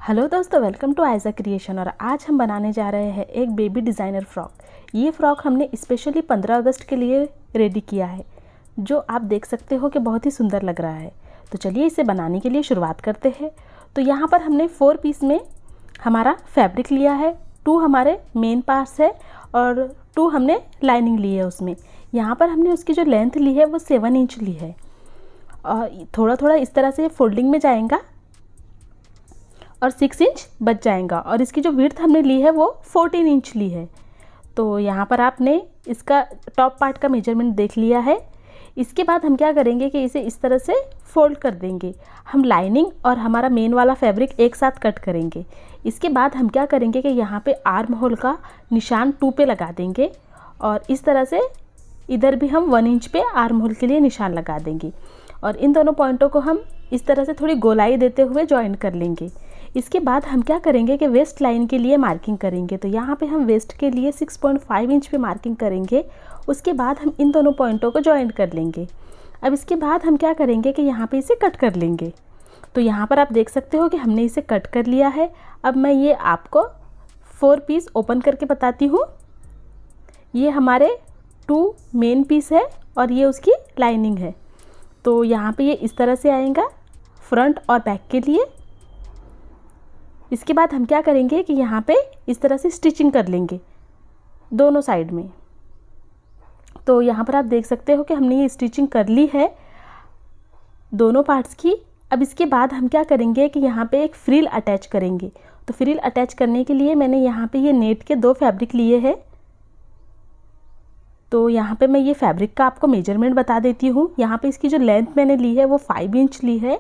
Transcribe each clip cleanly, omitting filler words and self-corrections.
Hello दोस्तों, welcome to आइजा creation. और आज हम बनाने जा रहे हैं एक बेबी डिज़ाइनर फ्रॉक। ये फ्रॉक हमने स्पेशली 15 अगस्त के लिए रेडी किया है, जो आप देख सकते हो कि बहुत ही सुंदर लग रहा है। तो चलिए इसे बनाने के लिए शुरुआत करते हैं। तो यहाँ पर हमने 4 पीस में हमारा फैब्रिक लिया है, 2 हमारे मेन पार्ट्स है और 2 हमने लाइनिंग ली है। उसमें यहाँ पर हमने उसकी जो लेंथ ली है वो 7 इंच ली है और थोड़ा थोड़ा इस तरह से फोल्डिंग में जाएगा और 6 इंच बच जाएगा। और इसकी जो विड्थ हमने ली है वो 14 इंच ली है। तो यहाँ पर आपने इसका टॉप पार्ट का मेजरमेंट देख लिया है। इसके बाद हम क्या करेंगे कि इसे इस तरह से फोल्ड कर देंगे। हम लाइनिंग और हमारा मेन वाला फैब्रिक एक साथ कट करेंगे। इसके बाद हम क्या करेंगे कि यहाँ पे आर्म होल का निशान 2 पे लगा देंगे और इस तरह से इधर भी हम 1 इंच पे आर्म होल के लिए निशान लगा देंगे। और इन दोनों पॉइंटों को हम इस तरह से थोड़ी गोलाई देते हुए ज्वाइन कर लेंगे। इसके बाद हम क्या करेंगे कि वेस्ट लाइन के लिए मार्किंग करेंगे। तो यहाँ पे हम वेस्ट के लिए 6.5 इंच पे मार्किंग करेंगे। उसके बाद हम इन दोनों पॉइंटों को ज्वाइन कर लेंगे। अब इसके बाद हम क्या करेंगे कि यहाँ पे इसे कट कर लेंगे। तो यहाँ पर आप देख सकते हो कि हमने इसे कट कर लिया है। अब मैं ये आपको 4 पीस ओपन करके बताती हूँ। ये हमारे 2 मेन पीस है और ये उसकी लाइनिंग है। तो यहाँ पे ये इस तरह से आएगा फ्रंट और बैक के लिए। इसके बाद हम क्या करेंगे कि यहाँ पे इस तरह से स्टिचिंग कर लेंगे दोनों साइड में। तो यहाँ पर आप देख सकते हो कि हमने ये स्टिचिंग कर ली है दोनों पार्ट्स की। अब इसके बाद हम क्या करेंगे कि यहाँ पे एक फ्रिल अटैच करेंगे। तो फ्रिल अटैच करने के लिए मैंने यहाँ पे ये नेट के 2 फैब्रिक लिए हैं। तो यहाँ पे मैं ये फैब्रिक का आपको मेजरमेंट बता देती हूँ। यहाँ पे इसकी जो लेंथ मैंने ली है वो 5 इंच ली है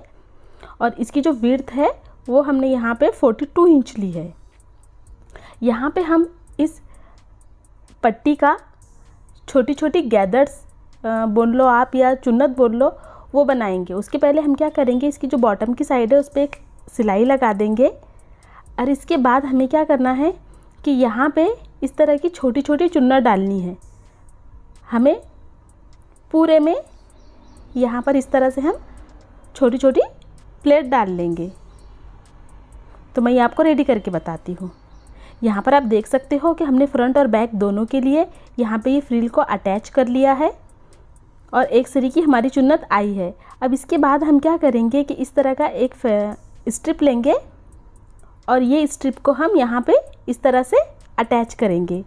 और इसकी जो विड्थ है वो हमने यहाँ पे 42 इंच ली है। यहाँ पे हम इस पट्टी का छोटी छोटी गैदर्स बोल लो आप या चुन्नत बोल लो, वो बनाएंगे। उसके पहले हम क्या करेंगे, इसकी जो बॉटम की साइड है उस पर एक सिलाई लगा देंगे। और इसके बाद हमें क्या करना है कि यहाँ पे इस तरह की छोटी छोटी चुन्नत डालनी है। हमें पूरे में यहाँ पर इस तरह से हम छोटी छोटी प्लेट डाल लेंगे। तो मैं ये आपको रेडी करके बताती हूँ। यहाँ पर आप देख सकते हो कि हमने फ्रंट और बैक दोनों के लिए यहाँ पे ये फ्रिल को अटैच कर लिया है और एक सरी की हमारी चुन्नत आई है। अब इसके बाद हम क्या करेंगे कि इस तरह का एक स्ट्रिप लेंगे और ये स्ट्रिप को हम यहाँ पे इस तरह से अटैच करेंगे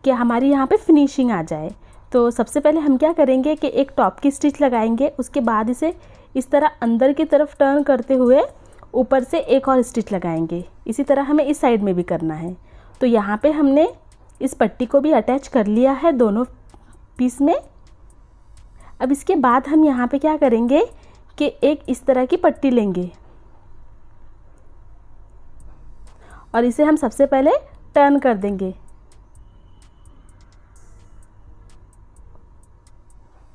कि हमारी यहाँ पे फिनिशिंग आ जाए। तो सबसे पहले हम क्या करेंगे कि एक टॉप की स्टिच लगाएंगे। उसके बाद इसे इस तरह अंदर की तरफ टर्न करते हुए ऊपर से एक और स्टिच लगाएंगे। इसी तरह हमें इस साइड में भी करना है। तो यहाँ पे हमने इस पट्टी को भी अटैच कर लिया है दोनों पीस में। अब इसके बाद हम यहाँ पे क्या करेंगे कि एक इस तरह की पट्टी लेंगे और इसे हम सबसे पहले टर्न कर देंगे।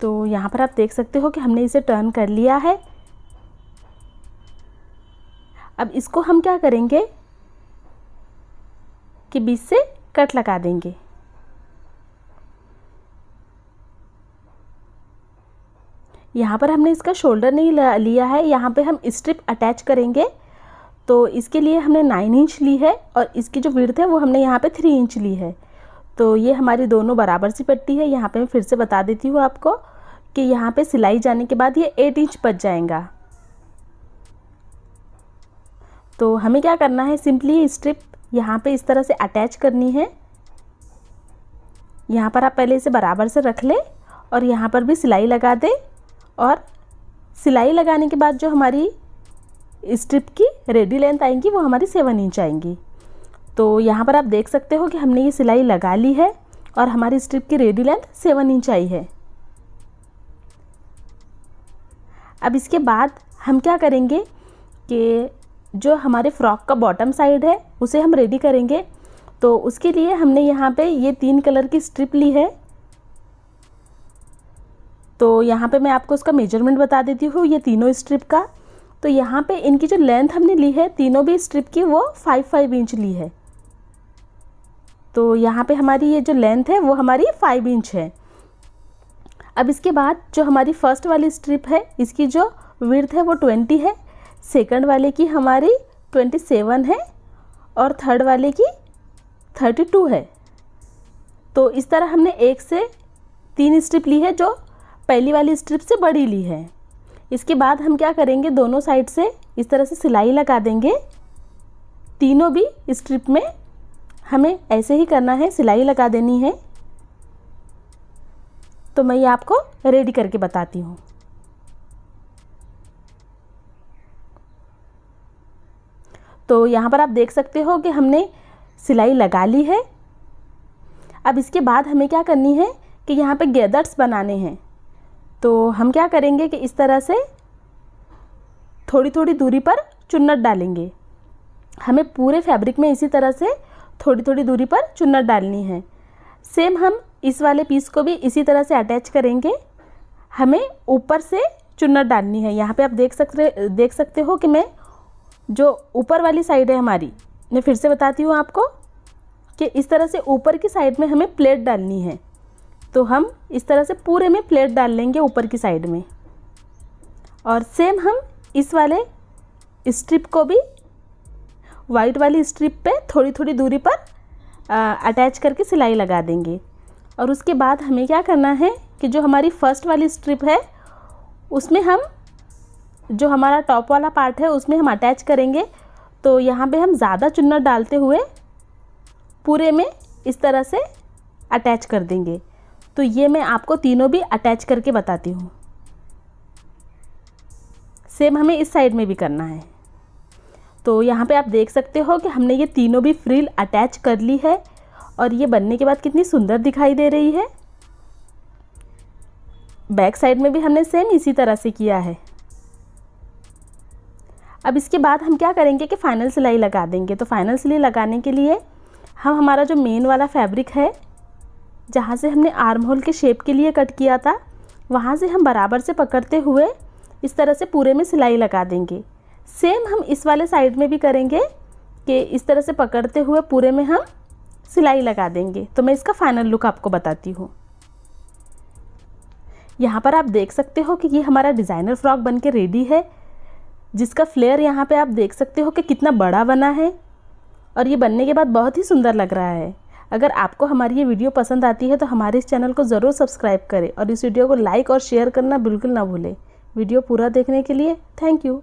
तो यहाँ पर आप देख सकते हो कि हमने इसे टर्न कर लिया है। अब इसको हम क्या करेंगे कि बीच से कट लगा देंगे। यहाँ पर हमने इसका शोल्डर नहीं लिया है, यहाँ पे हम स्ट्रिप अटैच करेंगे। तो इसके लिए हमने 9 इंच ली है और इसकी जो विड्थ है वो हमने यहाँ पे 3 इंच ली है। तो ये हमारी दोनों बराबर सी पट्टी है। यहाँ पे मैं फिर से बता देती हूँ आपको कि यहाँ पे सिलाई जाने के बाद ये 8 इंच बच जाएगा। तो हमें क्या करना है, सिंपली स्ट्रिप यहाँ पे इस तरह से अटैच करनी है। यहाँ पर आप पहले इसे बराबर से रख ले और यहाँ पर भी सिलाई लगा दे। और सिलाई लगाने के बाद जो हमारी स्ट्रिप की रेडी लेंथ आएंगी वो हमारी 7 इंच आएंगी। तो यहाँ पर आप देख सकते हो कि हमने ये सिलाई लगा ली है और हमारी स्ट्रिप की रेडी लेंथ 7 इंच आई है। अब इसके बाद हम क्या करेंगे कि जो हमारे फ्रॉक का बॉटम साइड है उसे हम रेडी करेंगे। तो उसके लिए हमने यहाँ पे ये 3 कलर की स्ट्रिप ली है। तो यहाँ पे मैं आपको उसका मेजरमेंट बता देती हूँ ये तीनों स्ट्रिप का। तो यहाँ पे इनकी जो लेंथ हमने ली है तीनों भी स्ट्रिप की वो 5 इंच ली है। तो यहाँ पे हमारी ये जो लेंथ है वो हमारी 5 इंच है। अब इसके बाद जो हमारी फर्स्ट वाली स्ट्रिप है इसकी जो विड्थ है वो 20 है। सेकंड वाले की हमारी 27 है और थर्ड वाले की 32 है। तो इस तरह हमने 1 से 3 स्ट्रिप ली है, जो पहली वाली स्ट्रिप से बड़ी ली है। इसके बाद हम क्या करेंगे, दोनों साइड से इस तरह से सिलाई लगा देंगे। तीनों भी स्ट्रिप में हमें ऐसे ही करना है, सिलाई लगा देनी है। तो मैं ये आपको रेडी करके बताती हूँ। तो यहाँ पर आप देख सकते हो कि हमने सिलाई लगा ली है। अब इसके बाद हमें क्या करनी है कि यहाँ पे गैदर्स बनाने हैं। तो हम क्या करेंगे कि इस तरह से थोड़ी थोड़ी दूरी पर चुन्नट डालेंगे। हमें पूरे फैब्रिक में इसी तरह से थोड़ी थोड़ी दूरी पर चुन्नट डालनी है। सेम हम इस वाले पीस को भी इसी तरह से अटैच करेंगे। हमें ऊपर से चुन्नट डालनी है। यहाँ पे आप देख सकते हो कि मैं जो ऊपर वाली साइड है हमारी, मैं फिर से बताती हूँ आपको कि इस तरह से ऊपर की साइड में हमें प्लेट डालनी है। तो हम इस तरह से पूरे में प्लेट डाल लेंगे ऊपर की साइड में। और सेम हम इस वाले स्ट्रिप को भी वाइट वाली स्ट्रिप पे थोड़ी थोड़ी दूरी पर अटैच करके सिलाई लगा देंगे। और उसके बाद हमें क्या करना है कि जो हमारी फर्स्ट वाली स्ट्रिप है उसमें हम जो हमारा टॉप वाला पार्ट है उसमें हम अटैच करेंगे। तो यहाँ पे हम ज़्यादा चुन्नट डालते हुए पूरे में इस तरह से अटैच कर देंगे। तो ये मैं आपको तीनों भी अटैच करके बताती हूँ। सेम हमें इस साइड में भी करना है। तो यहाँ पे आप देख सकते हो कि हमने ये तीनों भी फ्रिल अटैच कर ली है और ये बनने के बाद कितनी सुंदर दिखाई दे रही है। बैक साइड में भी हमने सेम इसी तरह से किया है। अब इसके बाद हम क्या करेंगे कि फाइनल सिलाई लगा देंगे। तो फाइनल सिलाई लगाने के लिए हम हमारा जो मेन वाला फैब्रिक है, जहाँ से हमने आर्म होल के शेप के लिए कट किया था, वहाँ से हम बराबर से पकड़ते हुए इस तरह से पूरे में सिलाई लगा देंगे। सेम हम इस वाले साइड में भी करेंगे कि इस तरह से पकड़ते हुए पूरे में हम सिलाई लगा देंगे। तो मैं इसका फाइनल लुक आपको बताती हूँ। यहाँ पर आप देख सकते हो कि ये हमारा डिज़ाइनर फ्रॉक बनके रेडी है, जिसका फ्लेयर यहाँ पे आप देख सकते हो कि कितना बड़ा बना है और ये बनने के बाद बहुत ही सुंदर लग रहा है। अगर आपको हमारी ये वीडियो पसंद आती है तो हमारे इस चैनल को ज़रूर सब्सक्राइब करें और इस वीडियो को लाइक और शेयर करना बिल्कुल ना भूलें। वीडियो पूरा देखने के लिए थैंक यू।